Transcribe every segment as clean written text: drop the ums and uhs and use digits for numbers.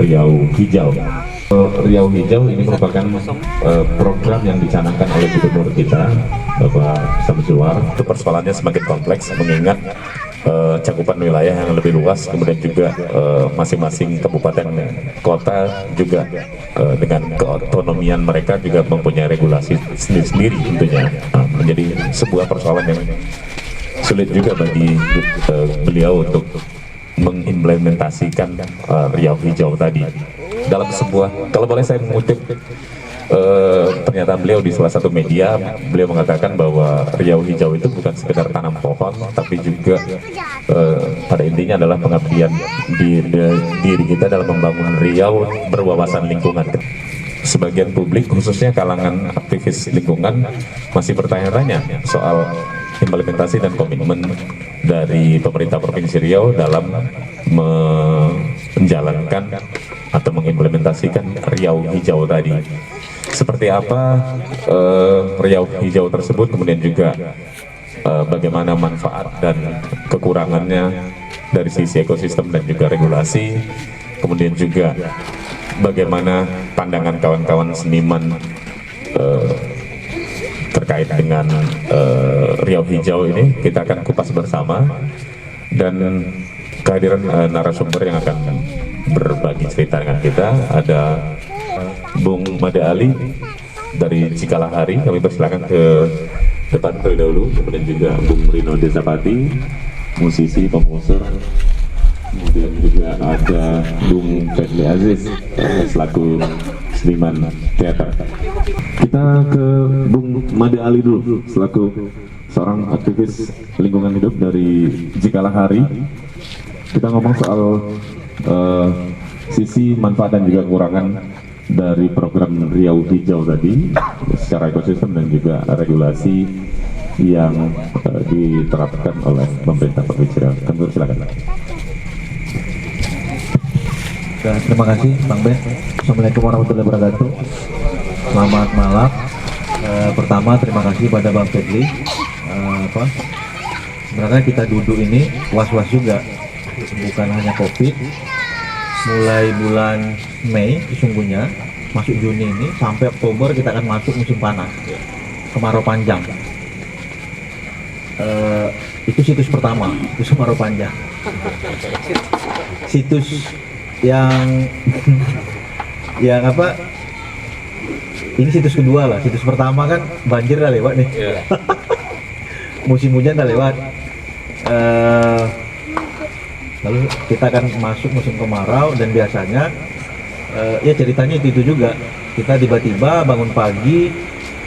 Riau Hijau. Riau Hijau ini merupakan program yang dicanangkan oleh Gubernur kita, Bapak Samsuar. Itu persoalannya semakin kompleks mengingat cakupan wilayah yang lebih luas, kemudian juga masing-masing kabupaten kota juga dengan keotonomian mereka juga mempunyai regulasi sendiri-sendiri tentunya. Menjadi sebuah persoalan yang sulit juga bagi beliau untuk mengimplementasikan Riau Hijau tadi dalam sebuah, kalau boleh saya mengutip pernyataan beliau di salah satu media. Beliau mengatakan bahwa Riau Hijau itu bukan sekedar tanam pohon, tapi juga pada intinya adalah pengabdian diri kita dalam membangun Riau berwawasan lingkungan. Sebagian publik, khususnya kalangan aktivis lingkungan, masih bertanya-tanya soal implementasi dan komitmen dari pemerintah Provinsi Riau dalam menjalankan atau mengimplementasikan Riau Hijau tadi. Seperti apa Riau Hijau tersebut, kemudian juga bagaimana manfaat dan kekurangannya dari sisi ekosistem dan juga regulasi, kemudian juga bagaimana pandangan kawan-kawan seniman terkait dengan Riau Hijau ini, kita akan kupas bersama, dan kehadiran narasumber yang akan berbagi cerita dengan kita ada Bung Made Ali dari Cikalahari. Kami persilakan ke depan terlebih dahulu, kemudian juga Bung Rino Desapati, musisi, komposer, kemudian juga ada Bung Fadli Aziz selaku seniman teater. Kita ke Bung Made Ali dulu, selaku seorang aktivis lingkungan hidup dari Cikalahari. Kita ngomong soal sisi manfaat dan juga kekurangan dari program Riau Hijau tadi secara ekosistem dan juga regulasi yang diterapkan oleh pemerintah Provinsi Riau. Kami silakan. Terima kasih Bang Ben. Assalamualaikum warahmatullahi wabarakatuh. Selamat malam. Pertama terima kasih pada Bang Fadli. Sebenarnya kita duduk ini was-was juga, bukan hanya COVID. Mulai bulan Mei sesungguhnya masuk Juni ini sampai Oktober kita akan masuk musim panas, kemarau panjang. Itu situs pertama, itu kemarau panjang. Situs yang apa, ini situs kedua lah. Situs pertama kan banjir udah lewat nih, musim hujan udah lewat, lalu kita akan masuk musim kemarau. Dan biasanya ya ceritanya itu juga, kita tiba-tiba bangun pagi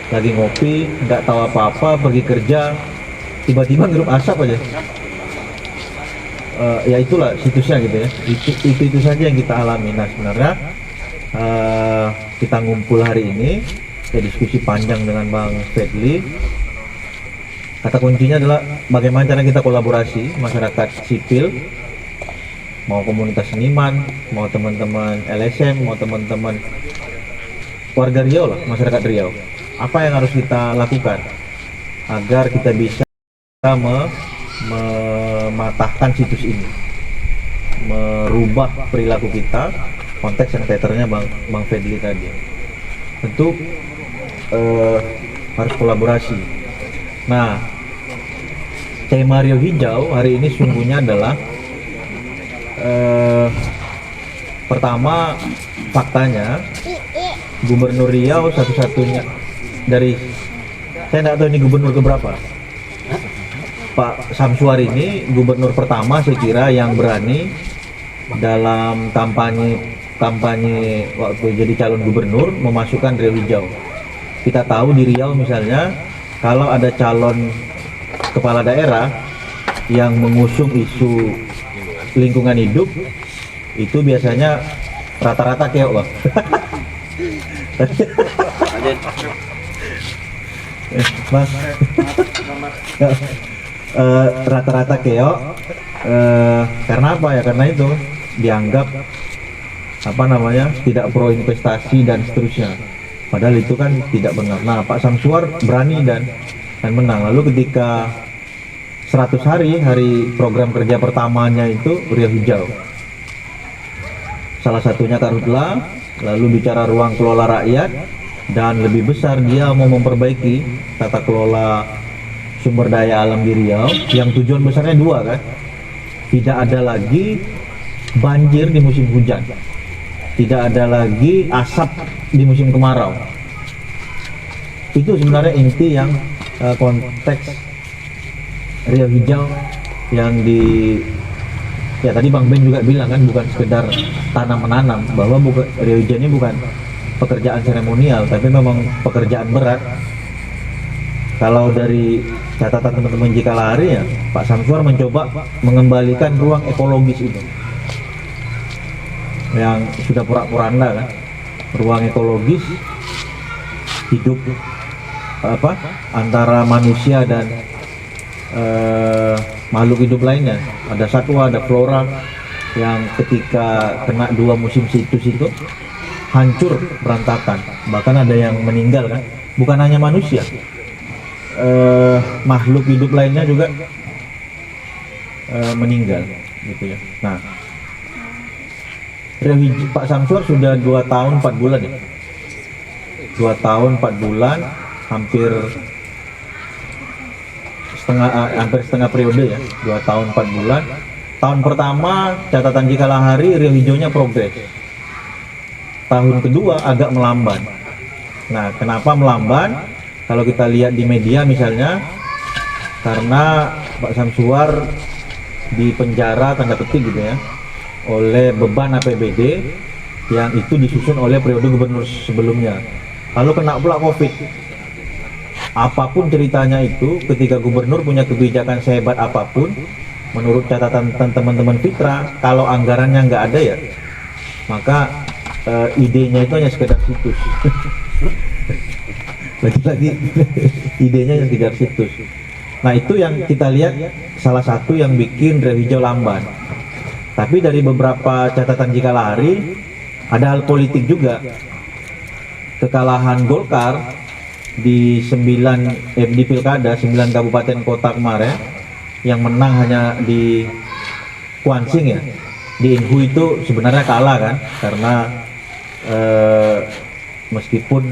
lagi ngopi, nggak tahu apa-apa, pergi kerja, tiba-tiba ngirup asap aja. Ya itulah situsnya gitu ya. Itu saja yang kita alami. Nah sebenarnya kita ngumpul hari ini, ya diskusi panjang dengan Bang Fadli. Kata kuncinya adalah bagaimana cara kita kolaborasi masyarakat sipil, mau komunitas seniman, mau teman-teman LSM, mau teman-teman warga Riau lah, masyarakat Riau. Apa yang harus kita lakukan agar kita bisa mematahkan situs ini, merubah perilaku kita, konteks yang teaternya Bang Fadli tadi. Tentu harus kolaborasi. Nah, tema Riau Hijau hari ini sungguhnya adalah pertama, faktanya Gubernur Riau satu-satunya dari, saya tidak tahu ini gubernur keberapa, Pak Samsuar ini gubernur pertama saya kira yang berani dalam kampanye waktu jadi calon gubernur memasukkan Riau Hijau. Kita tahu di Riau misalnya, kalau ada calon kepala daerah yang mengusung isu lingkungan hidup, itu biasanya rata-rata keok loh. Mas, rata-rata keok. Karena apa ya? Karena itu dianggap tidak pro investasi dan seterusnya. Padahal itu kan tidak benar. Nah, Pak Samsuar berani dan menang. Lalu ketika 100 hari program kerja pertamanya itu Riau Hijau. salah satunya Karhutla, lalu bicara ruang kelola rakyat, dan lebih besar dia mau memperbaiki tata kelola sumber daya alam di Riau, yang tujuan besarnya dua kan, tidak ada lagi banjir di musim hujan, tidak ada lagi asap di musim kemarau. Itu sebenarnya inti yang konteks Riau Hijau yang ya tadi Bang Ben juga bilang kan, bukan sekedar tanam menanam, bahwa Riau Hijau ini bukan pekerjaan seremonial, tapi memang pekerjaan berat. Kalau dari catatan teman-teman Jikalahari ya, Pak Samsuar mencoba mengembalikan ruang ekologis itu yang sudah porak-poranda kan, ruang ekologis hidup antara manusia dan makhluk hidup lainnya. Ada satwa, ada flora yang ketika kena dua musim situs itu hancur berantakan, bahkan ada yang meninggal kan, bukan hanya manusia, makhluk hidup lainnya juga meninggal gitu ya. Nah, Pak Samsuar sudah 2 tahun 4 bulan ya, 2 tahun 4 bulan, hampir setengah periode ya, 2 tahun 4 bulan. Tahun pertama catatan Jikalahari Riau Hijaunya progres, tahun kedua agak melamban. Nah, kenapa melamban? Kalau kita lihat di media misalnya, karena Pak Samsuar di penjara tanda petik gitu ya, oleh beban APBD yang itu disusun oleh periode gubernur sebelumnya. Lalu kena pula COVID. Apapun ceritanya itu, ketika gubernur punya kebijakan sehebat apapun, menurut catatan teman-teman Fitra, kalau anggarannya nggak ada ya, maka idenya itu hanya sekedar situs. Lagi-lagi idenya yang tidak situs. Nah, itu yang kita lihat salah satu yang bikin Riau Hijau lamban. Tapi dari beberapa catatan Jikalahari ada hal politik juga. Kekalahan Golkar di di Pilkada 9 kabupaten kota kemarin, yang menang hanya di Kuansing ya. Di Inhu itu sebenarnya kalah kan, karena meskipun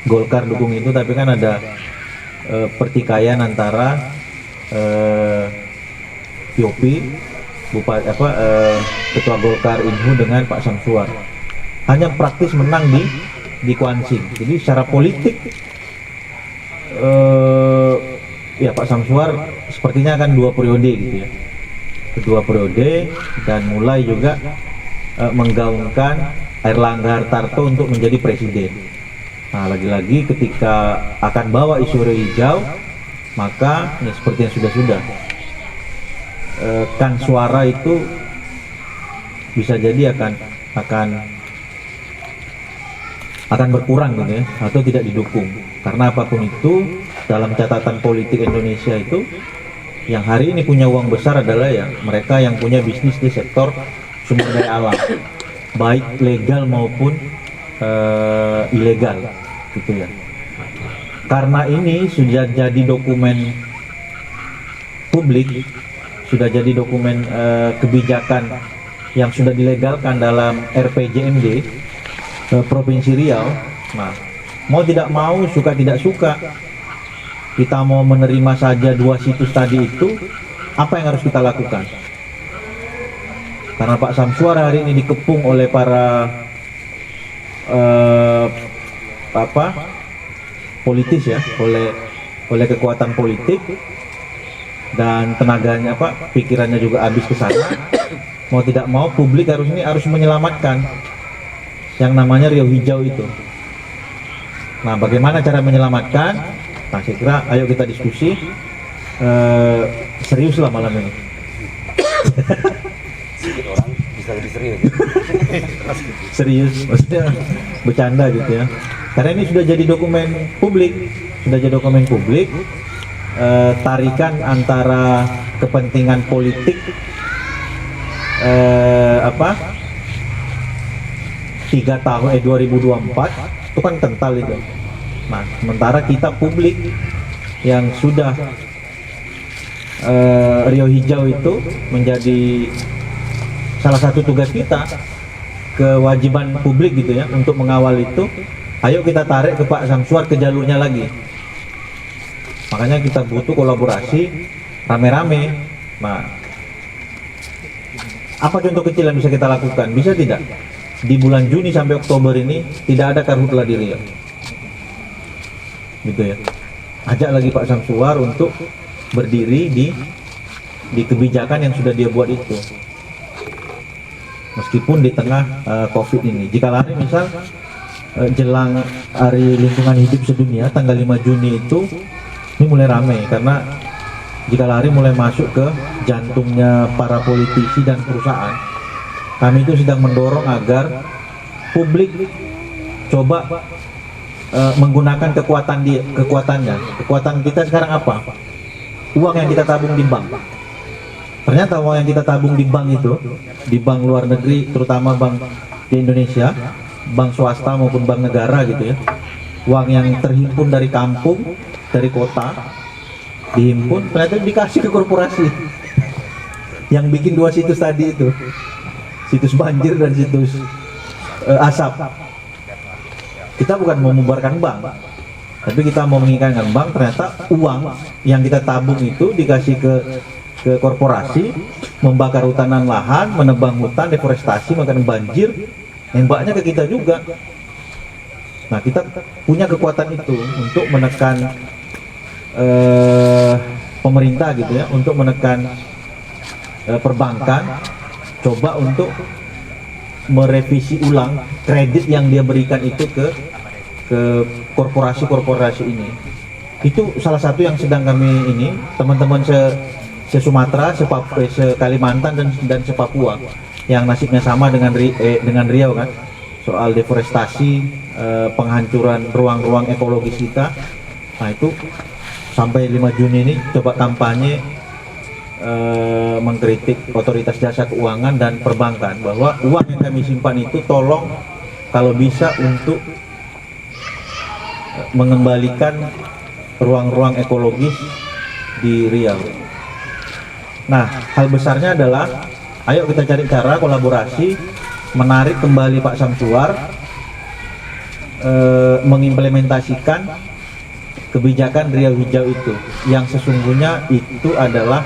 Golkar dukung itu, tapi kan ada pertikaian antara Yopi, ketua Golkar Inhu dengan Pak Samsuar. Hanya praktis menang di Kuansing. Jadi secara politik ya Pak Samsuar sepertinya akan 2 periode gitu ya, 2 periode, dan mulai juga menggaungkan Airlangga Hartarto untuk menjadi presiden. Nah, lagi-lagi ketika akan bawa isu Riau Hijau, maka ya seperti yang sudah kan suara itu bisa jadi akan berkurang gitu ya, atau tidak didukung. Karena apapun itu, dalam catatan politik Indonesia itu, yang hari ini punya uang besar adalah ya mereka yang punya bisnis di sektor sumber daya alam, baik legal maupun ilegal gitu ya. Karena ini sudah jadi dokumen publik, sudah jadi dokumen kebijakan yang sudah dilegalkan dalam RPJMD Provinsi Riau. Nah, mau tidak mau, suka tidak suka, kita mau menerima saja 2 situs tadi itu, apa yang harus kita lakukan? Karena Pak Samsuar hari ini dikepung oleh para politis ya, oleh kekuatan politik, dan tenaganya pikirannya juga habis ke sana. Mau tidak mau, publik harus menyelamatkan yang namanya Riau Hijau itu. Nah, bagaimana cara menyelamatkan? Nah, saya kira ayo kita diskusi serius lah malam ini. Orang bisa lebih serius. Serius, maksudnya bercanda gitu ya. Karena ini sudah jadi dokumen publik, tarikan antara kepentingan politik 3 tahun 2024 itu kan kental itu. Nah, sementara kita publik yang sudah Riau Hijau itu menjadi salah satu tugas kita, kewajiban publik gitu ya untuk mengawal itu, ayo kita tarik ke Pak Samsuar ke jalurnya lagi. Makanya kita butuh kolaborasi rame-rame. Nah, apa contoh kecil yang bisa kita lakukan? Bisa tidak? Di bulan Juni sampai Oktober ini tidak ada karhutla di Riau. Gitu ya. Ajak lagi Pak Samsuar untuk berdiri di kebijakan yang sudah dia buat itu. Meskipun di tengah COVID ini. Jika lari misal jelang Hari Lingkungan Hidup Sedunia tanggal 5 Juni itu ini mulai ramai karena jika lari mulai masuk ke jantungnya para politisi dan perusahaan. Kami itu sedang mendorong agar publik coba menggunakan kekuatannya. Kekuatan kita sekarang apa? Uang yang kita tabung di bank. Ternyata uang yang kita tabung di bank itu, di bank luar negeri, terutama bank di Indonesia, bank swasta maupun bank negara gitu ya, uang yang terhimpun dari kampung, dari kota, dihimpun, ternyata dikasih ke korporasi yang bikin 2 situs tadi itu, situs banjir dan situs asap. Kita bukan mau membubarkan bank, tapi kita mau mengingatkan bank. Ternyata uang yang kita tabung itu dikasih ke korporasi, membakar hutanan lahan, menebang hutan, deforestasi, makan banjir, nembaknya ke kita juga. Nah, kita punya kekuatan itu untuk menekan pemerintah gitu ya, untuk menekan perbankan, coba untuk merevisi ulang kredit yang dia berikan itu ke korporasi-korporasi ini. Itu salah satu yang sedang kami ini, teman-teman se-Sumatera, se-Kalimantan dan se-Papua yang nasibnya sama dengan Riau kan, soal deforestasi, penghancuran ruang-ruang ekologis kita. Nah, itu sampai 5 Juni ini coba kampanye mengkritik otoritas jasa keuangan dan perbankan bahwa uang yang kami simpan itu tolong kalau bisa untuk mengembalikan ruang-ruang ekologis di Riau. Nah, hal besarnya adalah ayo kita cari cara kolaborasi menarik kembali Pak Samsuar, mengimplementasikan kebijakan Riau Hijau itu yang sesungguhnya itu adalah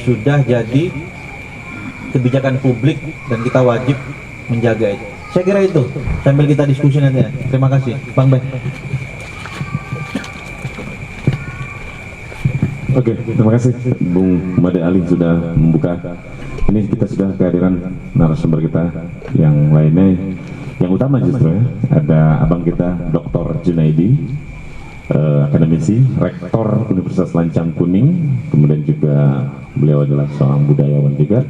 sudah jadi kebijakan publik dan kita wajib menjaga itu. Saya kira itu sambil kita diskusi nanti ya. Terima kasih Bang Ben. Oke, terima kasih Bung Made Ali sudah membuka. Ini kita sudah kehadiran narasumber kita yang lainnya. Yang utama justru ya, ada abang kita Dr. Junaidi, akademisi, rektor Universitas Lancang Kuning, kemudian juga beliau adalah seorang budayawan juga.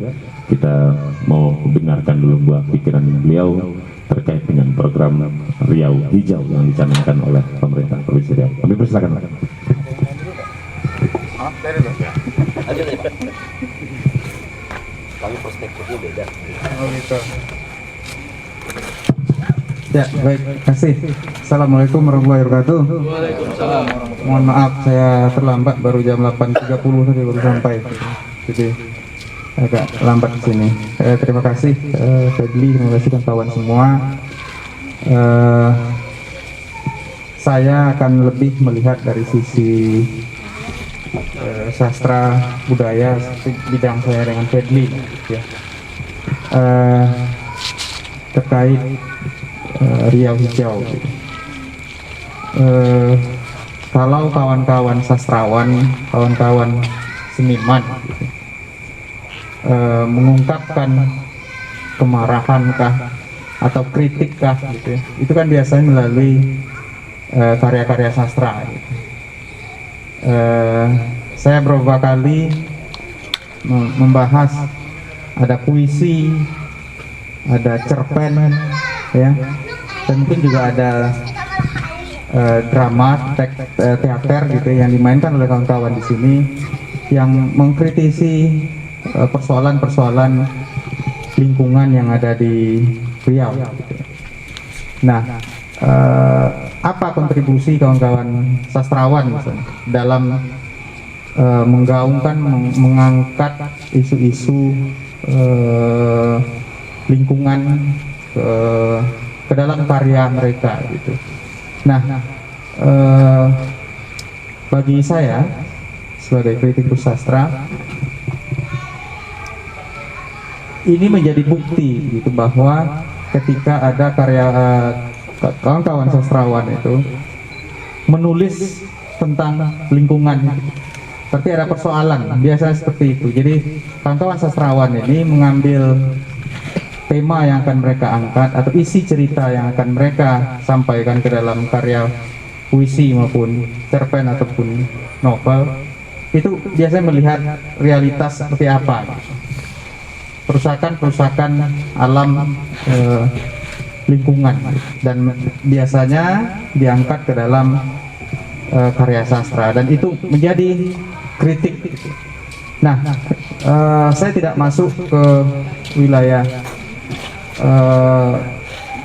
Kita mau dengarkan dulu buah pikiran beliau terkait dengan program Riau Hijau yang dicanangkan oleh pemerintah Provinsi Riau. Kami persilakan. Kami perspektifnya beda. Oh gitu. Ya, baik, terima kasih. Assalamualaikum warahmatullahi wabarakatuh. Waalaikumsalam. Mohon maaf, saya terlambat, baru jam 8.30 tadi baru sampai. Jadi agak lambat di sini. Terima kasih Fadli, terima kasih kawan semua. Saya akan lebih melihat dari sisi sastra budaya seperti bidang saya dengan Fadli ya. Terkait Riau Hijau gitu. Kalau kawan-kawan sastrawan, kawan-kawan seniman gitu, mengungkapkan kemarahan kah atau kritik kah gitu ya, itu kan biasanya melalui karya-karya sastra gitu. Saya beberapa kali membahas ada puisi, ada cerpen ya, dan mungkin juga ada drama, teater gitu yang dimainkan oleh kawan-kawan di sini yang mengkritisi persoalan-persoalan lingkungan yang ada di Riau. Gitu. Nah, apa kontribusi kawan-kawan sastrawan misalnya dalam menggaungkan, mengangkat isu-isu lingkungan ke dalam karya mereka gitu. Nah, bagi saya sebagai kritikus sastra, ini menjadi bukti gitu bahwa ketika ada karya kawan-kawan sastrawan itu menulis tentang lingkungan, berarti ada persoalan, biasanya seperti itu. Jadi kawan-kawan sastrawan ini mengambil tema yang akan mereka angkat atau isi cerita yang akan mereka sampaikan ke dalam karya puisi maupun cerpen ataupun novel, itu biasanya melihat realitas seperti apa, perusakan alam lingkungan, dan biasanya diangkat ke dalam karya sastra, dan itu menjadi kritik. Nah, saya tidak masuk ke wilayah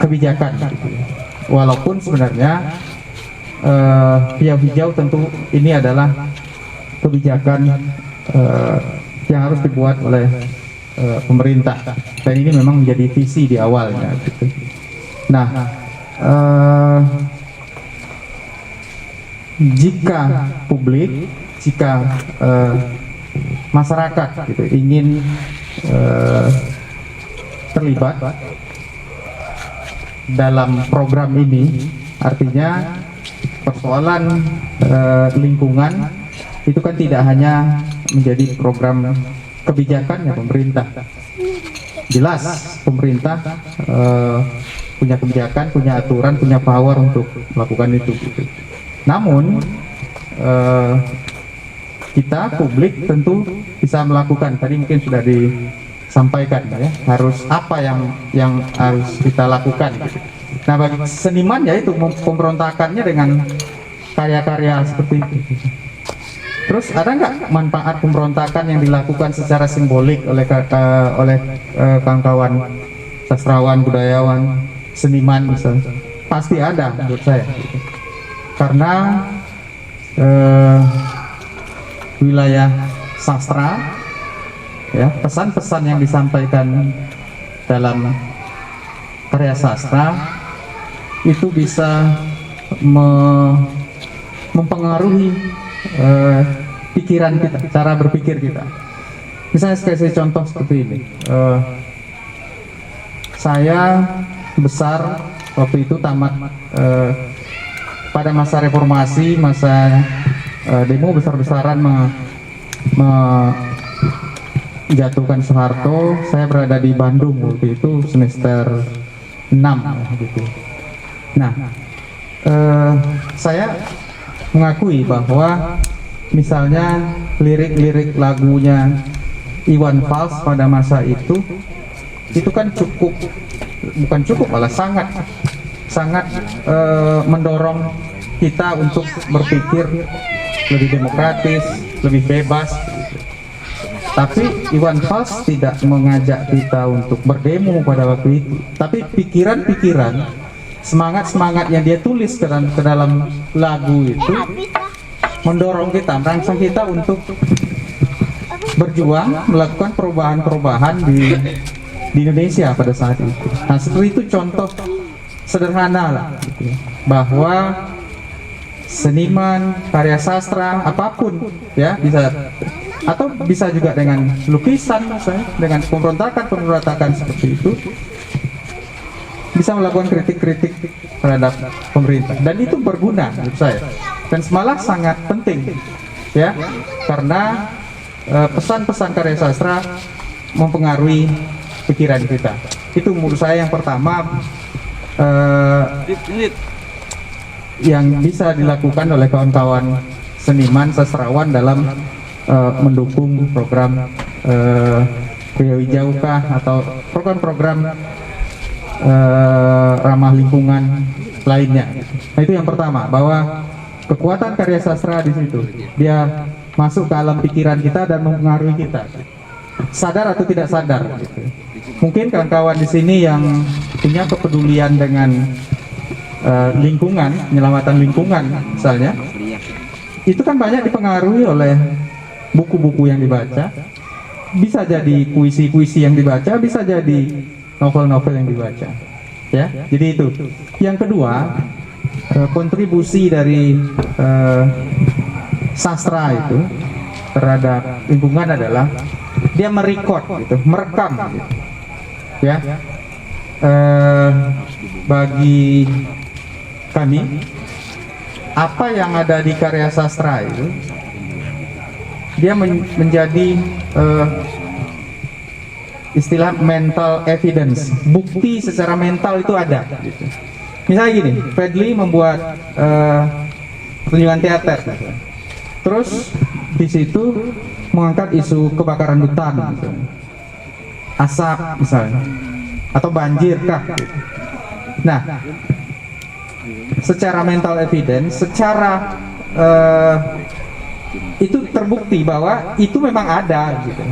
kebijakan, walaupun sebenarnya hijau tentu ini adalah kebijakan yang harus dibuat oleh pemerintah, dan ini memang menjadi visi di awalnya gitu. Nah, jika publik, jika masyarakat gitu ingin terlibat dalam program ini, artinya persoalan lingkungan itu kan tidak hanya menjadi program kebijakannya pemerintah. Jelas pemerintah punya kebijakan, punya aturan, punya power untuk melakukan itu gitu. Namun kita publik tentu bisa melakukan, tadi mungkin sudah disampaikan ya, harus apa yang harus kita lakukan gitu. Nah, bagi seniman ya itu pemberontakannya dengan karya-karya seperti itu. Terus ada nggak manfaat pemberontakan yang dilakukan secara simbolik oleh kawan-kawan sastrawan, budayawan, seniman misalnya? Pasti ada menurut saya. Karena wilayah sastra, ya, pesan-pesan yang disampaikan dalam karya sastra itu bisa mempengaruhi pikiran kita, cara berpikir kita. Misalnya saya contoh seperti ini. Saya besar waktu itu tamat pada masa reformasi, masa demo besar-besaran menjatuhkan Soeharto. Saya berada di Bandung waktu itu semester 6 gitu. Nah, saya mengakui bahwa misalnya lirik-lirik lagunya Iwan Fals pada masa itu kan bukan cukup, malah sangat mendorong kita untuk berpikir lebih demokratis, lebih bebas. Tapi Iwan Fals tidak mengajak kita untuk berdemo pada waktu itu, tapi pikiran-pikiran, semangat yang dia tulis ke dalam lagu itu mendorong kita, merangsang kita untuk berjuang, melakukan perubahan-perubahan di Indonesia pada saat itu. Nah, seperti itu contoh sederhana lah, gitu, bahwa seniman, karya sastra, apapun ya, bisa juga dengan lukisan misalnya, dengan pemberontakan seperti itu, bisa melakukan kritik-kritik terhadap pemerintah, dan itu berguna menurut saya, dan malah sangat penting ya, karena pesan-pesan karya sastra mempengaruhi pikiran kita. Itu menurut saya yang pertama yang bisa dilakukan oleh kawan-kawan seniman sastrawan dalam mendukung program Riau Hijaukah atau program-program ramah lingkungan lainnya. Nah, itu yang pertama, bahwa kekuatan karya sastra di situ, dia masuk ke alam pikiran kita dan mempengaruhi kita, sadar atau tidak sadar gitu. Mungkin kawan-kawan di sini yang punya kepedulian dengan lingkungan, penyelamatan lingkungan misalnya, itu kan banyak dipengaruhi oleh buku-buku yang dibaca, bisa jadi puisi-puisi yang dibaca, bisa jadi novel-novel yang dibaca. Ya, jadi itu. Yang kedua, kontribusi dari sastra itu terhadap lingkungan adalah dia merekod, gitu, merekam, gitu. Ya, bagi kami apa yang ada di karya sastra itu dia menjadi istilah mental evidence, bukti secara mental itu ada, gitu. Misalnya gini, Fadli membuat pertunjukan teater, gitu. Terus di situ mengangkat isu kebakaran hutan, misalnya, asap misalnya, atau banjir kah, gitu. Nah, secara mental evidence, secara itu terbukti bahwa itu memang ada, gitu.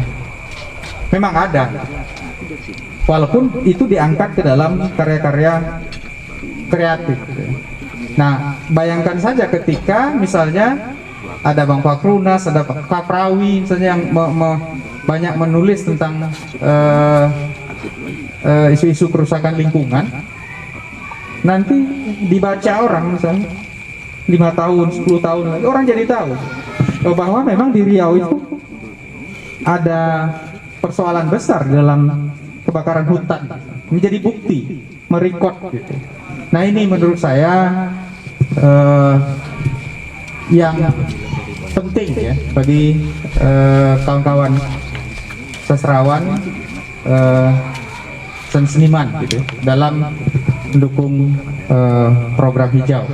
Memang ada, walaupun itu diangkat ke dalam karya-karya kreatif, gitu. Nah, bayangkan saja ketika misalnya ada Bang Fakrunas, ada Pak Kaprawi misalnya yang banyak menulis tentang isu-isu kerusakan lingkungan, nanti dibaca orang misalnya 5 tahun, 10 tahun lagi orang jadi tahu bahwa memang di Riau itu ada persoalan besar dalam kebakaran hutan, menjadi bukti, merekod, gitu. Nah, ini menurut saya yang penting ya bagi kawan-kawan sastrawan dan seniman, gitu, dalam mendukung program hijau.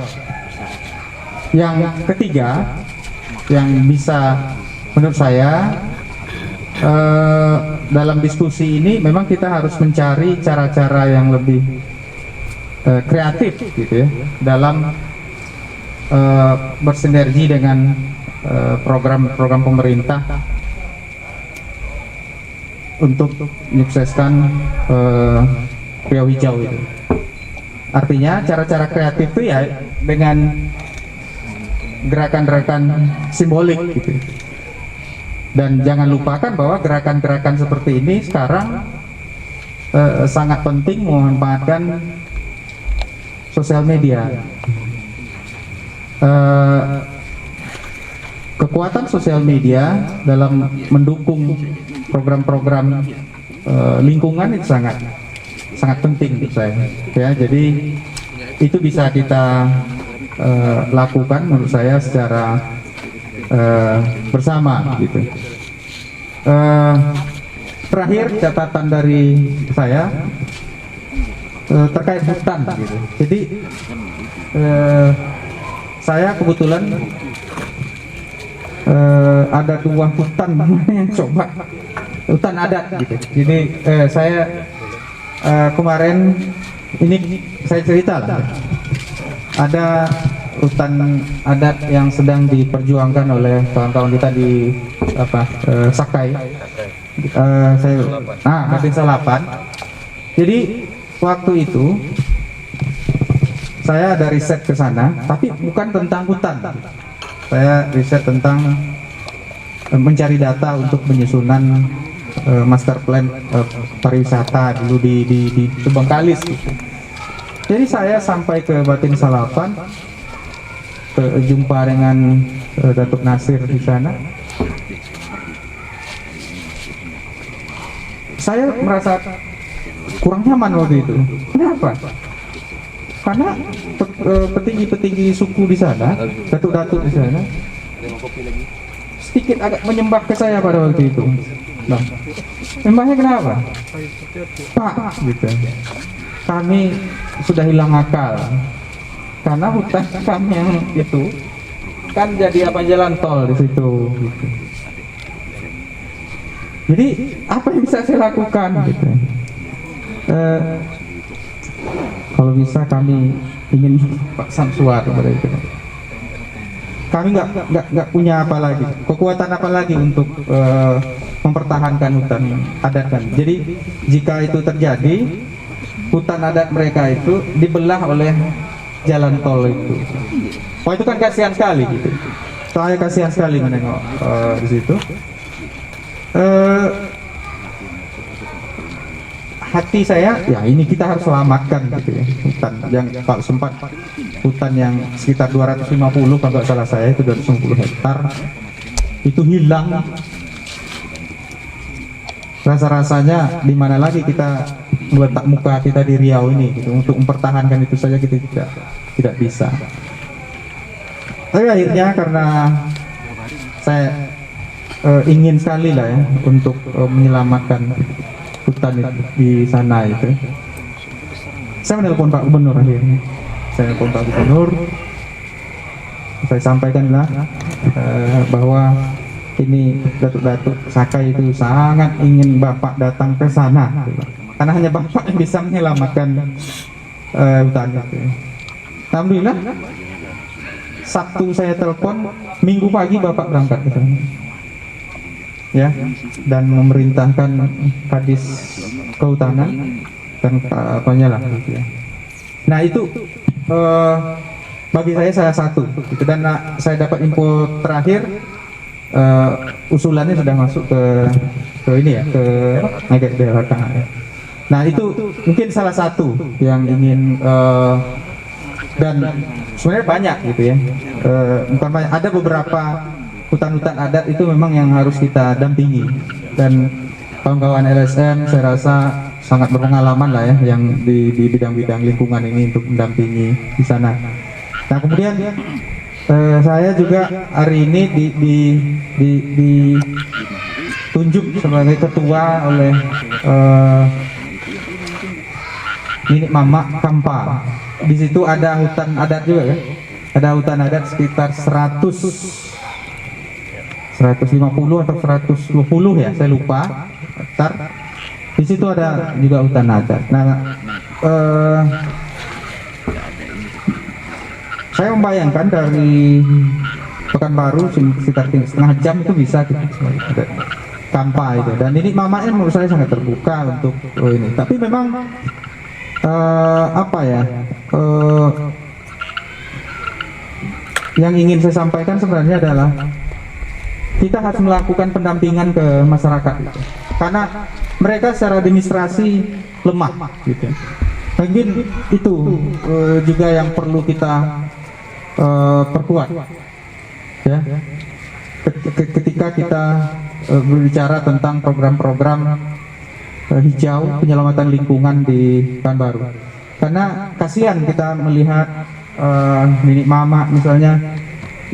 Yang ketiga yang bisa menurut saya dalam diskusi ini memang kita harus mencari cara-cara yang lebih kreatif, gitu ya, dalam bersinergi dengan program-program pemerintah untuk menyukseskan Riau Hijau itu. Artinya cara-cara kreatif itu ya dengan gerakan-gerakan simbolik, gitu. Dan jangan lupakan bahwa gerakan-gerakan seperti ini sekarang sangat penting memanfaatkan sosial media. Kekuatan sosial media dalam mendukung program-program lingkungan itu sangat penting menurut saya. Ya, jadi itu bisa kita lakukan menurut saya secara bersama, gitu. Terakhir catatan dari saya terkait hutan, gitu. Jadi saya kebetulan ada 2 hutan yang coba hutan adat, gitu. Jadi saya kemarin ini saya cerita lah, ada hutan adat yang sedang diperjuangkan oleh kawan-kawan kita di Sakai, Batin Salapan. Jadi waktu itu saya ada riset ke sana, tapi bukan tentang hutan. Saya riset tentang mencari data untuk penyusunan master plan pariwisata dulu di Tubangkalis, gitu. Jadi saya sampai ke Batin Salapan, jumpa dengan Datuk Nasir di sana. Saya merasa kurang nyaman waktu itu. Kenapa? Karena petinggi-petinggi suku di sana, datuk-datuk di sana, sedikit agak menyembah ke saya pada waktu itu. Nah, memangnya kenapa? Pak, gitu. Kami sudah hilang akal. Karena hutan kami yang itu kan jadi jalan tol di situ, gitu. Jadi apa yang bisa saya lakukan, gitu. Kalau bisa kami ingin Pak Samsuar pada itu. Kami nggak punya apa lagi, kekuatan apa lagi untuk mempertahankan hutan adat kan. Jadi jika itu terjadi, hutan adat mereka itu dibelah oleh jalan tol itu. Wah, itu kan kasihan sekali, gitu. Saya kasihan sekali menengok di situ. hati saya, ya ini kita harus selamatkan gitu ya. Hutan yang kalau sempat hutan yang sekitar 250 kalau nggak salah saya itu 250 hektar itu hilang. Rasa-rasanya di mana lagi kita meletak muka kita di Riau ini gitu, untuk mempertahankan itu saja kita tidak bisa. Tapi akhirnya karena saya ingin sekali lah ya untuk menyelamatkan hutan itu, di sana itu, saya menelpon Pak Gubernur akhirnya. Saya telepon Pak Gubernur, saya sampaikan lah bahwa ini Datuk Sakai itu sangat ingin Bapak datang ke sana, karena hanya Bapak yang bisa menyelamatkan hutan itu. Alhamdulillah, Sabtu saya telepon, Minggu pagi Bapak berangkat ke sana, ya, dan memerintahkan Kadis Kehutanan dan apanya lah gitu ya. Nah itu bagi saya salah satu gitu. Dan saya dapat info terakhir, usulannya sudah masuk ke ini ya, ke agak belakang ya. Nah itu mungkin salah satu yang ingin dan sebenarnya banyak gitu ya, bukan banyak, ada beberapa hutan-hutan adat itu memang yang harus kita dampingi, dan kawan-kawan LSM saya rasa sangat berpengalaman lah ya yang di bidang-bidang lingkungan ini untuk mendampingi di sana. Nah kemudian saya juga hari ini ditunjuk sebagai ketua oleh Ninik Mama Kampa. Di situ ada hutan adat juga kan? Ada hutan adat sekitar 150 atau 120 ya, saya lupa. Hektar. Di situ ada juga hutan adat. Nah, saya membayangkan dari Pekanbaru sekitar setengah jam itu bisa kita Kampa itu. Dan ini mamanya menurut saya sangat terbuka untuk ini. Tapi memang apa ya? Yang ingin saya sampaikan sebenarnya adalah kita harus melakukan pendampingan ke masyarakat gitu. Karena mereka secara administrasi lemah gitu. Mungkin itu juga yang perlu kita perkuat ya. Ketika kita berbicara tentang program-program hijau penyelamatan lingkungan di Pekanbaru. Karena kasihan kita melihat Ninik Mama misalnya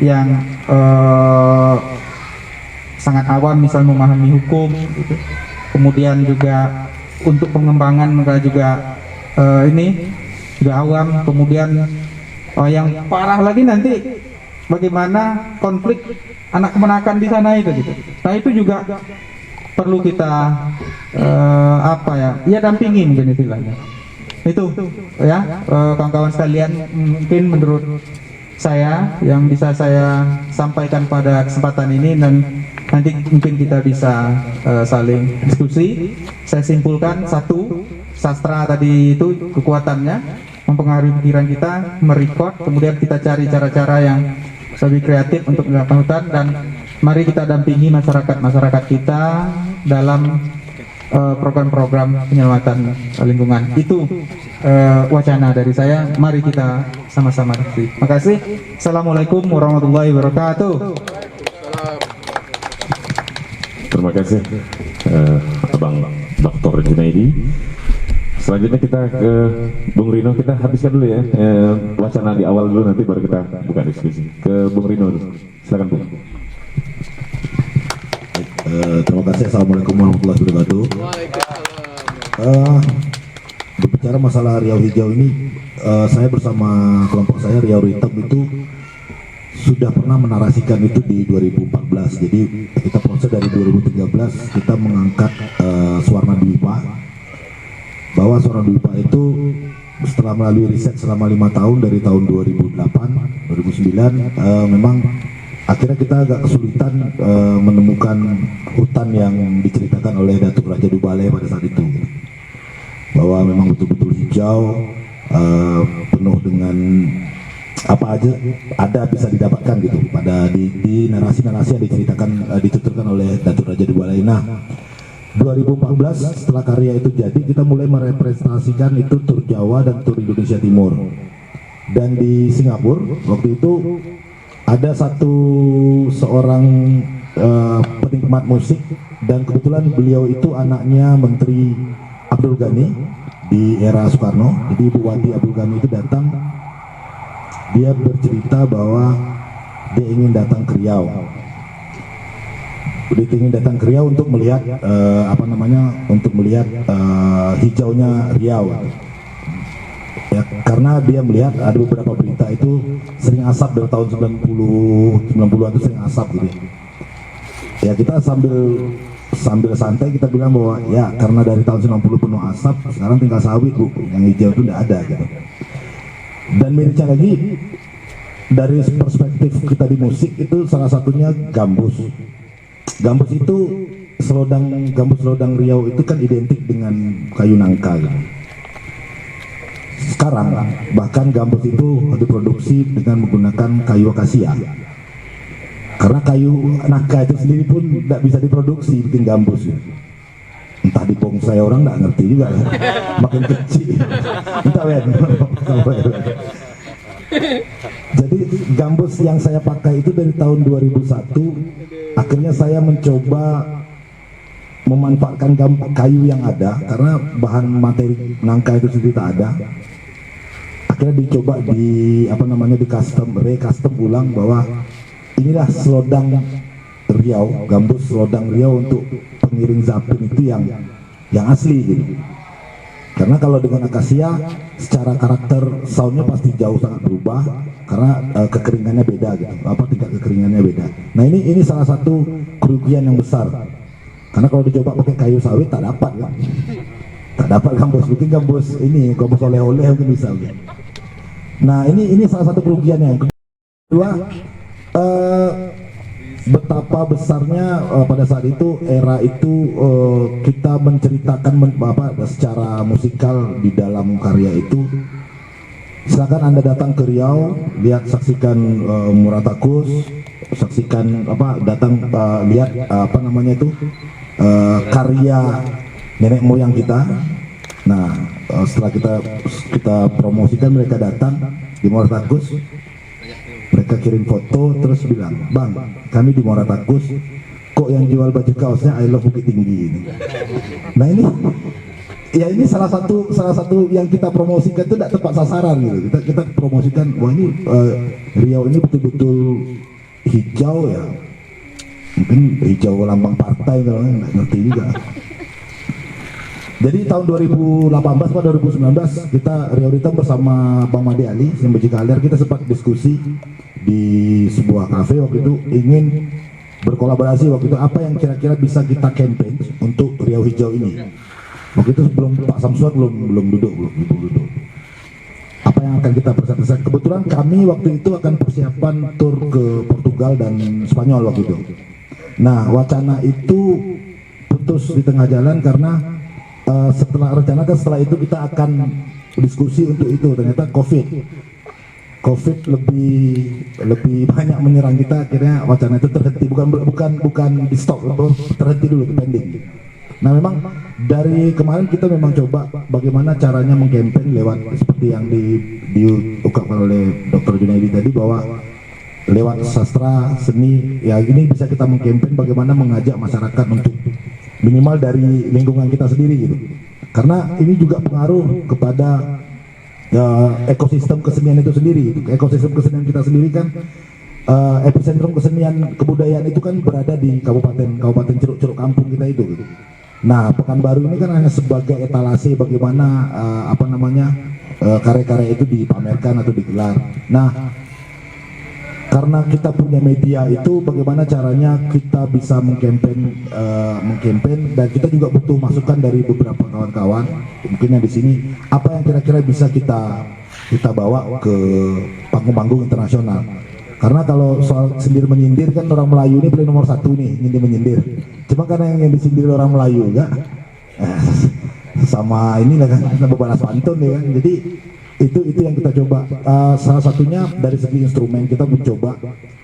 yang sangat awam misal memahami hukum gitu. Kemudian juga untuk pengembangan mereka juga ini juga awam. Kemudian yang parah lagi nanti bagaimana konflik anak kemenakan di sana itu gitu. Nah itu juga perlu kita apa ya dampingi mungkin istilahnya. Itu ya kawan-kawan sekalian, mungkin menurut saya yang bisa saya sampaikan pada kesempatan ini, dan nanti mungkin kita bisa saling diskusi. Saya simpulkan, satu, sastra tadi itu kekuatannya mempengaruhi pikiran kita, merekod, kemudian kita cari cara-cara yang lebih kreatif untuk melakukan hutan, dan mari kita dampingi masyarakat kita dalam program-program penyelamatan lingkungan. Itu wacana dari saya, mari kita sama-sama diskusi. Terima kasih. Assalamualaikum warahmatullahi wabarakatuh. Terima kasih Abang Dr. Junaidi. Selanjutnya kita ke Bung Rino. Kita habiskan dulu ya wacana di awal dulu, nanti baru kita buka diskusi. Ke Bung Rino dulu. Silakan Bung. Terima kasih. Assalamualaikum warahmatullahi wabarakatuh. Berbicara masalah Riau Hijau ini, saya bersama kelompok saya Riau Ritem itu sudah pernah menarasikan itu di 2014. Jadi kita proses dari 2013, kita mengangkat Swarna Dwipa, bahwa Swarna Dwipa itu setelah melalui riset selama 5 tahun dari tahun 2008-2009, memang akhirnya kita agak kesulitan menemukan hutan yang diceritakan oleh Datuk Raja Dubalai pada saat itu, bahwa memang betul-betul hijau, penuh dengan apa aja ada bisa didapatkan gitu pada di narasi-narasi yang dituturkan oleh Datuk Raja Dubalai. Nah, 2014 setelah karya itu jadi, kita mulai merepresentasikan itu tur Jawa dan tur Indonesia Timur. Dan di Singapura waktu itu ada seorang penikmat musik, dan kebetulan beliau itu anaknya Menteri Abdul Ghani di era Soekarno. Jadi Ibu Wati Abdul Ghani itu datang, dia bercerita bahwa dia ingin datang ke Riau. Dia ingin datang ke Riau untuk melihat untuk melihat hijaunya Riau. Ya, karena dia melihat ada beberapa berita itu sering asap dari tahun 90-an itu sering asap gitu. Ya, kita sambil santai kita bilang bahwa ya karena dari tahun 90 penuh asap, sekarang tinggal sawit Bu, yang hijau itu tidak ada gitu. Dan mirisnya lagi, dari perspektif kita di musik itu salah satunya gambus. Gambus itu gambus selodang Riau itu kan identik dengan kayu nangka gitu. Sekarang bahkan gambus itu diproduksi dengan menggunakan kayu akasia. Karena kayu nangka itu sendiri pun tidak bisa diproduksi bikin gambus gitu. Entah di bonsai orang nggak ngerti juga ya. Makin kecil. Entah kan. Jadi gambus yang saya pakai itu dari tahun 2001. Akhirnya saya mencoba memanfaatkan kayu yang ada, karena bahan materi nangka itu sendiri tak ada. Akhirnya dicoba di custom ulang bahwa inilah selodang Riau, gambus selodang Riau untuk pengiring zapin itu yang asli gitu. Karena kalau dengan akasia secara karakter soundnya pasti jauh sangat berubah, karena kekeringannya beda gitu, tingkat kekeringannya beda. Nah ini salah satu kerugian yang besar, karena kalau dicoba pakai kayu sawit tak dapat kan, tak dapat gambus, mungkin gambus oleh-oleh mungkin bisa gitu. Nah ini salah satu kerugiannya. Yang kedua, betapa besarnya pada saat itu era itu kita menceritakan secara musikal di dalam karya itu. Silakan Anda datang ke Riau, saksikan Muratakus, saksikan lihat karya nenek moyang kita. Nah, setelah kita promosikan, mereka datang di Muratakus. Mereka kirim foto terus bilang, "Bang, kami di Muratakus, kok yang jual baju kaosnya I Love Bukit Tinggi ini." Nah ini salah satu yang kita promosikan itu tidak tepat sasaran gitu. Kita promosikan, wah ini Riau ini betul-betul hijau ya. Mungkin hijau lambang partai, kalau nggak ngerti juga. Jadi tahun 2018 atau 2019 kita Riau Ritam bersama Bang Made Ali, Simbaji Kaler, kita sempat diskusi di sebuah kafe waktu itu, ingin berkolaborasi waktu itu apa yang kira-kira bisa kita campaign untuk Riau Hijau ini. Waktu itu sebelum Pak Samsuat belum duduk. Apa yang akan kita presentasikan? Kebetulan kami waktu itu akan persiapan tur ke Portugal dan Spanyol waktu itu. Nah, wacana itu putus di tengah jalan karena setelah itu kita akan diskusi untuk itu, ternyata COVID lebih banyak menyerang kita, akhirnya wacana itu terhenti, bukan di stop, terhenti dulu, pending. Nah memang dari kemarin kita memang coba bagaimana caranya mengkampanye lewat seperti yang diungkapkan oleh Dr. Junaidi tadi, bahwa lewat sastra seni ya ini bisa kita mengkampanye bagaimana mengajak masyarakat untuk minimal dari lingkungan kita sendiri gitu, karena ini juga pengaruh kepada ekosistem kesenian itu sendiri. Ekosistem kesenian kita sendiri kan epicentrum kesenian kebudayaan itu kan berada di kabupaten Ceruk Kampung kita itu gitu. Nah, Pekanbaru ini kan hanya sebagai etalase bagaimana karya-karya itu dipamerkan atau digelar. Nah, karena kita punya media itu, bagaimana caranya kita bisa mengkampen dan kita juga butuh masukan dari beberapa kawan-kawan mungkin yang di sini, apa yang kira-kira bisa kita bawa ke panggung-panggung internasional. Karena kalau soal sindir menyindir kan orang Melayu ini paling nomor satu nih, nyindir menyindir. Cuma karena yang disindir orang Melayu enggak sama inilah kan balas pantun ya kan. Jadi itu yang kita coba. Salah satunya dari segi instrumen, kita mencoba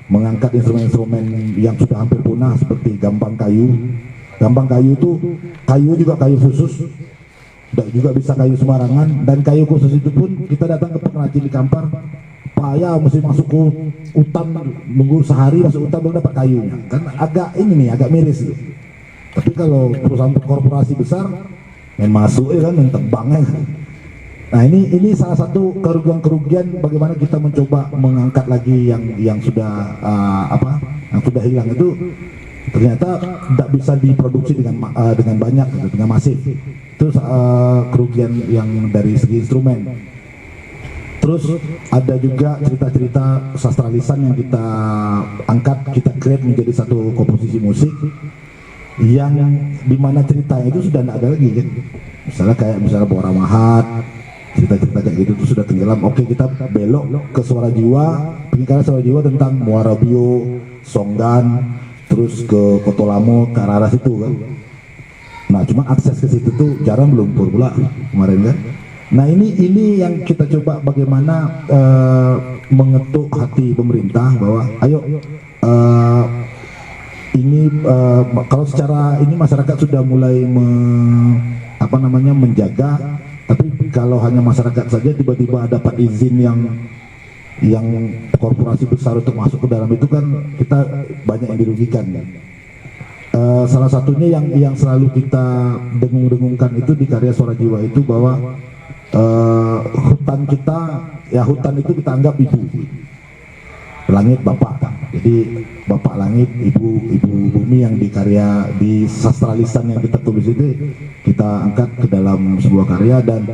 mengangkat instrumen-instrumen yang sudah hampir punah seperti gampang kayu, Gampang kayu itu, kayu juga kayu khusus, tidak juga bisa kayu sembarangan. Dan kayu khusus itu pun kita datang ke pengrajin di Kampar, payah mesti masuk ke hutan, nunggu sehari masuk hutan baru dapat kayunya. Kan agak ini nih, agak miris gitu. Tapi kalau perusahaan korporasi besar, main masuk ya kan, main tebangnya kan. Nah ini salah satu kerugian bagaimana kita mencoba mengangkat lagi yang sudah yang sudah hilang itu ternyata tidak bisa diproduksi dengan banyak, dengan masif. Itu kerugian yang dari segi instrumen. Terus ada juga cerita-cerita sastra lisan yang kita angkat, kita create menjadi satu komposisi musik yang dimana ceritanya itu sudah tidak ada lagi kan. Misalnya Bora Mahat, cerita-cerita kayak gitu itu sudah tenggelam. Oke, kita belok ke Suara Jiwa, karena Suara Jiwa tentang Muara Bio, Songgan, terus ke Kotolamo, ke arah situ kan. Nah, cuma akses ke situ tuh jarang, belum pula kemarin kan. Nah ini yang kita coba bagaimana mengetuk hati pemerintah bahwa ayo kalau secara ini masyarakat sudah mulai menjaga, tapi kalau hanya masyarakat saja tiba-tiba dapat izin yang korporasi besar untuk masuk ke dalam itu kan kita banyak yang dirugikan kan. Salah satunya yang selalu kita dengung-dengungkan itu di karya Suara Jiwa itu bahwa hutan kita, ya hutan itu kita anggap ibu, langit bapak kan. Jadi bapak langit, ibu bumi yang di karya di sastra lisan yang kita tulis itu kita angkat ke dalam sebuah karya. Dan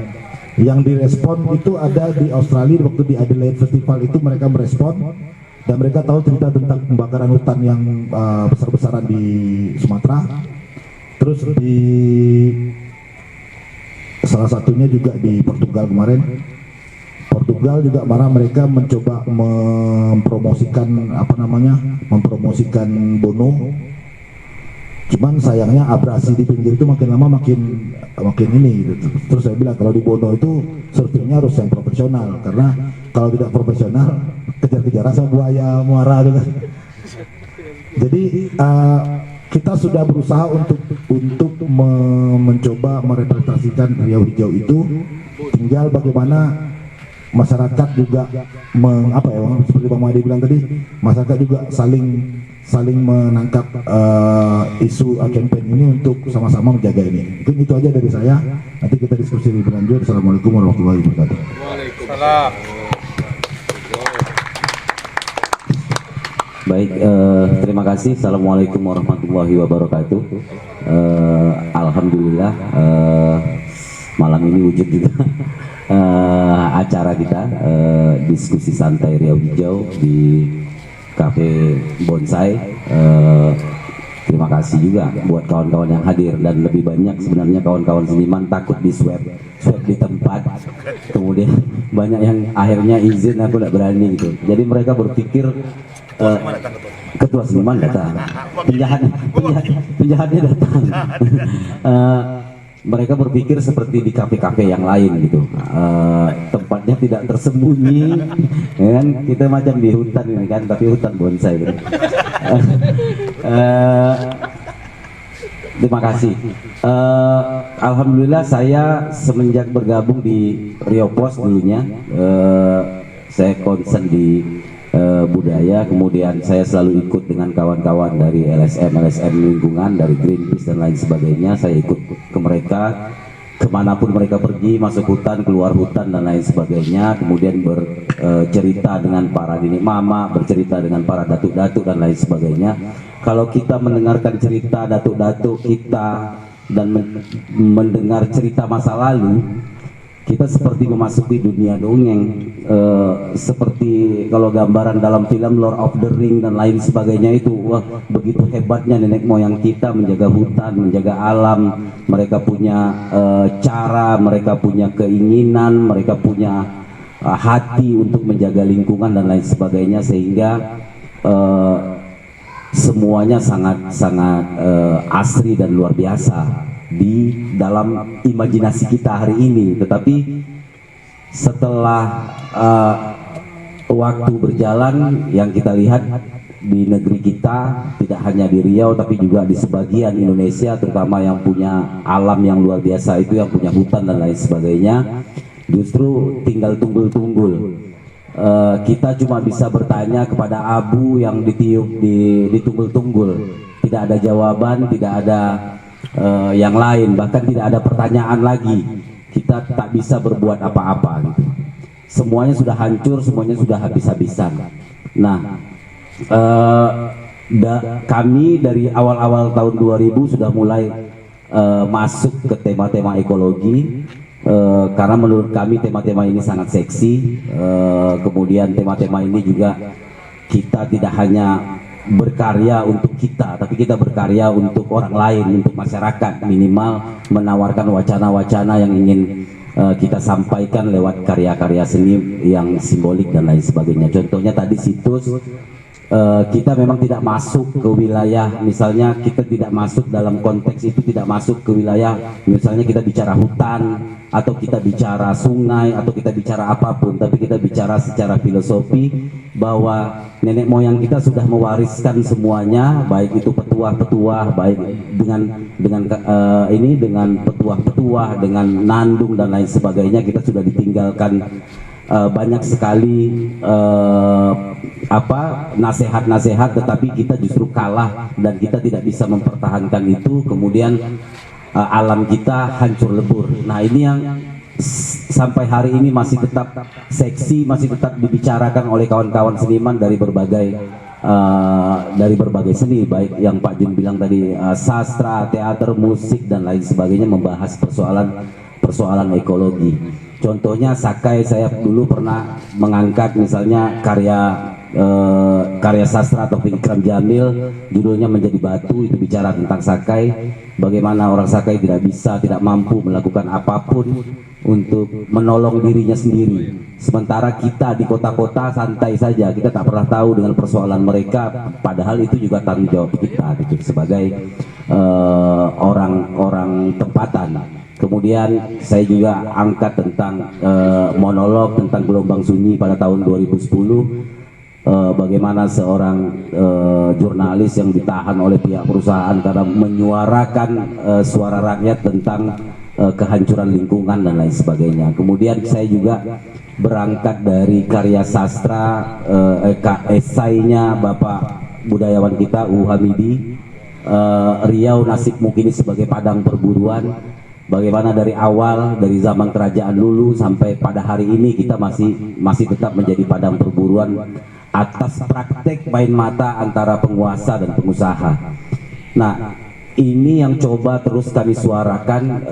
yang direspon itu ada di Australia waktu di Adelaide Festival itu mereka merespon dan mereka tahu cerita tentang pembakaran hutan yang besar-besaran di Sumatera. Terus di salah satunya juga di Portugal kemarin. Portugal juga mereka mencoba mempromosikan Bono. Cuman sayangnya abrasi di pinggir itu makin lama makin ini gitu. Terus saya bilang kalau di Bono itu surfingnya harus yang profesional, karena kalau tidak profesional kejar-kejaran sama buaya muara gitu. Jadi kita sudah berusaha untuk mencoba merepresentasikan Riau Hijau itu, tinggal bagaimana masyarakat juga seperti Bang Mahdi bilang tadi, masyarakat juga saling menangkap isu campaign ini untuk sama-sama menjaga ini. Mungkin itu aja dari saya. Nanti kita diskusi lebih lanjut. Assalamualaikum warahmatullahi wabarakatuh. Waalaikumsalam. Baik, terima kasih. Assalamualaikum warahmatullahi wabarakatuh. Alhamdulillah malam ini wujud juga acara kita, diskusi santai Riau Hijau di Cafe Bonsai. Terima kasih juga buat kawan-kawan yang hadir, dan lebih banyak sebenarnya kawan-kawan seniman takut di swab di tempat, kemudian banyak yang akhirnya izin aku tidak berani gitu. Jadi mereka berpikir ketua seniman datang, penjahatnya datang. Mereka berpikir seperti di kafe-kafe yang lain gitu, tempatnya tidak tersembunyi, ya kan? Kita macam di hutan ini kan, tapi hutan bonsai gitu. Terima kasih. Alhamdulillah saya semenjak bergabung di Riau Pos dulunya, saya concern di budaya, kemudian saya selalu ikut dengan kawan-kawan dari LSM lingkungan, dari Greenpeace dan lain sebagainya. Saya ikut ke mereka kemanapun mereka pergi, masuk hutan, keluar hutan dan lain sebagainya, kemudian bercerita dengan para nenek mama, bercerita dengan para datuk-datuk dan lain sebagainya. Kalau kita mendengarkan cerita datuk-datuk kita dan mendengar cerita masa lalu, kita seperti memasuki dunia dongeng, seperti kalau gambaran dalam film Lord of the Ring dan lain sebagainya itu. Wah, begitu hebatnya nenek moyang kita menjaga hutan, menjaga alam. Mereka punya cara, mereka punya keinginan, mereka punya hati untuk menjaga lingkungan dan lain sebagainya, sehingga semuanya sangat asri dan luar biasa di dalam imajinasi kita hari ini. Tetapi setelah waktu berjalan, yang kita lihat di negeri kita, tidak hanya di Riau tapi juga di sebagian Indonesia, terutama yang punya alam yang luar biasa itu, yang punya hutan dan lain sebagainya, justru tinggal tunggul-tunggul. Kita cuma bisa bertanya kepada abu yang ditiup di tunggul-tunggul, tidak ada jawaban, tidak ada yang lain, bahkan tidak ada pertanyaan lagi. Kita tak bisa berbuat apa-apa gitu. Semuanya sudah hancur, semuanya sudah habis-habisan. Nah, kami dari awal-awal tahun 2000 sudah mulai masuk ke tema-tema ekologi. Karena menurut kami tema-tema ini sangat seksi. Kemudian tema-tema ini juga kita tidak hanya berkarya untuk kita, tapi kita berkarya untuk orang lain, untuk masyarakat, minimal menawarkan wacana-wacana yang ingin kita sampaikan lewat karya-karya seni yang simbolik dan lain sebagainya. Contohnya tadi situs, kita memang tidak masuk ke wilayah, misalnya kita tidak masuk dalam konteks itu, tidak masuk ke wilayah, misalnya kita bicara hutan atau kita bicara sungai atau kita bicara apapun, tapi kita bicara secara filosofi bahwa nenek moyang kita sudah mewariskan semuanya, baik itu petuah-petuah, baik dengan petuah-petuah, dengan nandung dan lain sebagainya. Kita sudah ditinggalkan banyak sekali nasihat-nasihat, tetapi kita justru kalah dan kita tidak bisa mempertahankan itu. Kemudian alam kita hancur lebur. Nah, ini yang sampai hari ini masih tetap seksi, masih tetap dibicarakan oleh kawan-kawan seniman dari berbagai seni, baik yang Pak Jun bilang tadi, sastra, teater, musik dan lain sebagainya, membahas persoalan ekologi. Contohnya Sakai, saya dulu pernah mengangkat misalnya karya sastra atau Ikram Jamil, judulnya Menjadi Batu, itu bicara tentang Sakai, bagaimana orang Sakai tidak mampu melakukan apapun untuk menolong dirinya sendiri, sementara kita di kota-kota santai saja, kita tak pernah tahu dengan persoalan mereka, padahal itu juga tanggung jawab kita gitu, sebagai orang-orang tempatan. Kemudian saya juga angkat tentang monolog tentang gelombang sunyi pada tahun 2010. Bagaimana seorang jurnalis yang ditahan oleh pihak perusahaan karena menyuarakan suara rakyat tentang kehancuran lingkungan dan lain sebagainya. Kemudian saya juga berangkat dari karya sastra, esainya Bapak budayawan kita Hamidi, Riau nasibmu kini sebagai padang perburuan. Bagaimana dari awal, dari zaman kerajaan dulu sampai pada hari ini kita masih tetap menjadi padang perburuan atas praktek main mata antara penguasa dan pengusaha. Nah, ini yang coba terus kami suarakan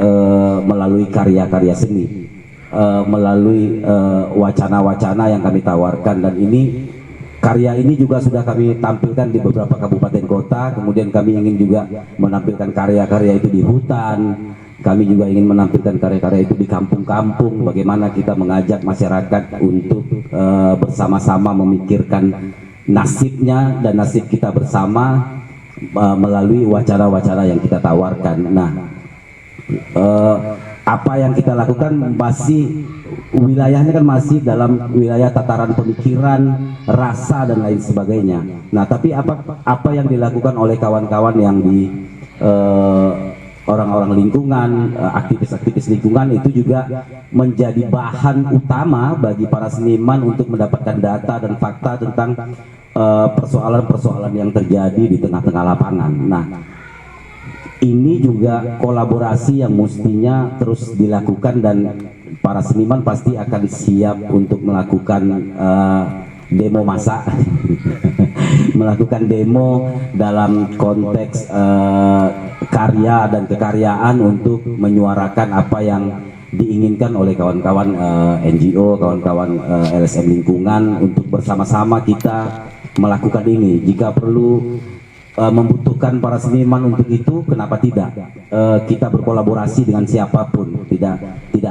melalui karya-karya seni, melalui wacana-wacana yang kami tawarkan, dan ini karya ini juga sudah kami tampilkan di beberapa kabupaten kota. Kemudian kami ingin juga menampilkan karya-karya itu di hutan. Kami juga ingin menampilkan karya-karya itu di kampung-kampung, bagaimana kita mengajak masyarakat untuk bersama-sama memikirkan nasibnya dan nasib kita bersama melalui wacana-wacana yang kita tawarkan. Nah, apa yang kita lakukan masih wilayahnya kan masih dalam wilayah tataran pemikiran, rasa dan lain sebagainya. Nah, tapi apa yang dilakukan oleh kawan-kawan yang di orang-orang lingkungan, aktivis-aktivis lingkungan, itu juga menjadi bahan utama bagi para seniman untuk mendapatkan data dan fakta tentang persoalan-persoalan yang terjadi di tengah-tengah lapangan. Nah, ini juga kolaborasi yang mestinya terus dilakukan, dan para seniman pasti akan siap untuk melakukan demo massa melakukan demo dalam konteks karya dan kekaryaan untuk menyuarakan apa yang diinginkan oleh kawan-kawan NGO, kawan-kawan LSM lingkungan, untuk bersama-sama kita melakukan ini. Jika perlu membutuhkan para seniman untuk itu, kenapa tidak? Kita berkolaborasi dengan siapapun, tidak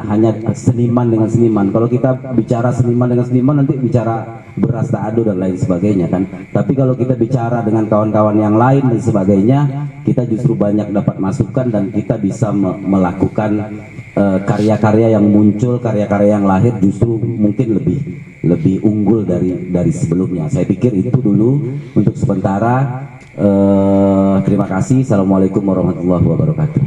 hanya seniman dengan seniman. Kalau kita bicara seniman dengan seniman, nanti bicara beras tak adu dan lain sebagainya kan. Tapi kalau kita bicara dengan kawan-kawan yang lain dan sebagainya, kita justru banyak dapat masukan dan kita bisa melakukan karya-karya yang muncul, karya-karya yang lahir justru mungkin lebih unggul dari sebelumnya. Saya pikir itu dulu untuk sementara. Terima kasih. Assalamualaikum warahmatullahi wabarakatuh.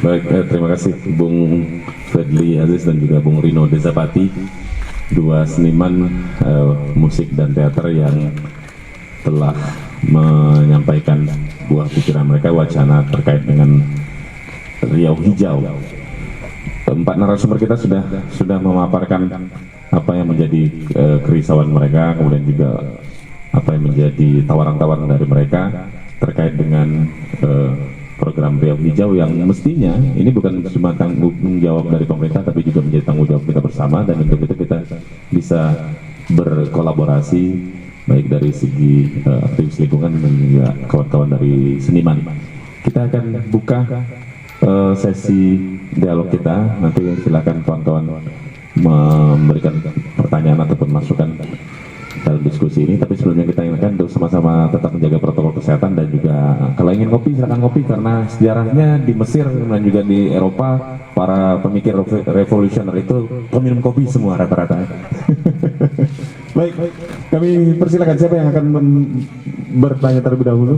Baik, terima kasih Bung Fredly Aziz dan juga Bung Rino Desapati, dua seniman musik dan teater yang telah menyampaikan buah pikiran mereka, wacana terkait dengan Riau Hijau. Empat narasumber kita sudah memaparkan apa yang menjadi kerisauan mereka, kemudian juga apa yang menjadi tawaran-tawaran dari mereka terkait dengan program Riau Hijau yang mestinya ini bukan cuma tanggung jawab dari pemerintah, tapi juga menjadi tanggung jawab kita bersama, dan untuk itu kita bisa berkolaborasi baik dari segi aktivis lingkungan dan juga kawan-kawan dari seniman. Kita akan buka sesi dialog kita. Nanti silakan kawan-kawan memberikan pertanyaan ataupun masukan dalam diskusi ini. Tapi sebelumnya kita ingatkan untuk sama-sama tetap menjaga protokol kesehatan, dan juga kalau ingin ngopi silakan ngopi, karena sejarahnya di Mesir dan juga di Eropa para pemikir revolusioner itu peminum kopi semua rata-rata. Baik, kami persilakan siapa yang akan bertanya terlebih dahulu.